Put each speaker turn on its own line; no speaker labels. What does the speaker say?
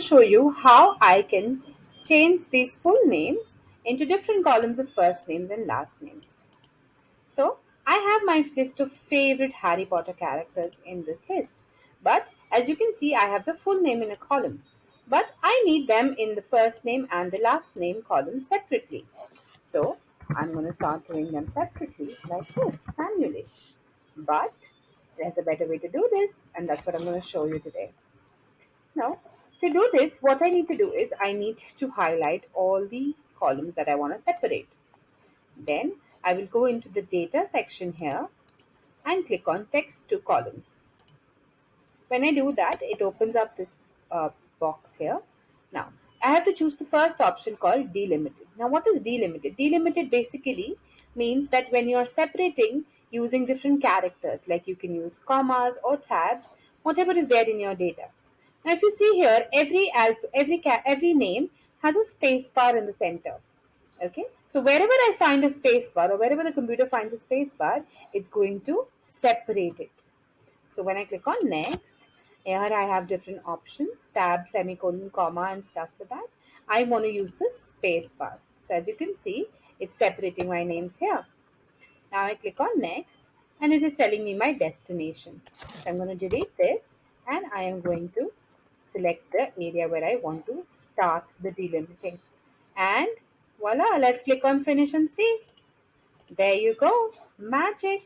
show you how I can change these full names into different columns of first names and last names. So I have my list of favorite Harry Potter characters in this list. But as you can see, I have the full name in a column. But I need them in the first name and the last name columns separately. So I'm going to start doing them separately like this, manually. But there's a better way to do this, and that's what I'm going to show you today. Now, to do this, what I need to do is I need to highlight all the columns that I want to separate. Then I will go into the data section here and click on text to columns. When I do that, it opens up this box here. Now, I have to choose the first option called delimited. Now, what is delimited? Delimited basically means that when you are separating using different characters, like you can use commas or tabs, whatever is there in your data. Now, if you see here, every name has a space bar in the center. Okay, so wherever I find a space bar or wherever the computer finds a space bar, it's going to separate it. So when I click on next, here I have different options, tab, semicolon, comma and stuff like that. I want to use the space bar. So as you can see, it's separating my names here. Now I click on next and it is telling me my destination. So I'm going to delete this and I am going to select the area where I want to start the delimiting. And voila, let's click on finish and see. There you go, magic.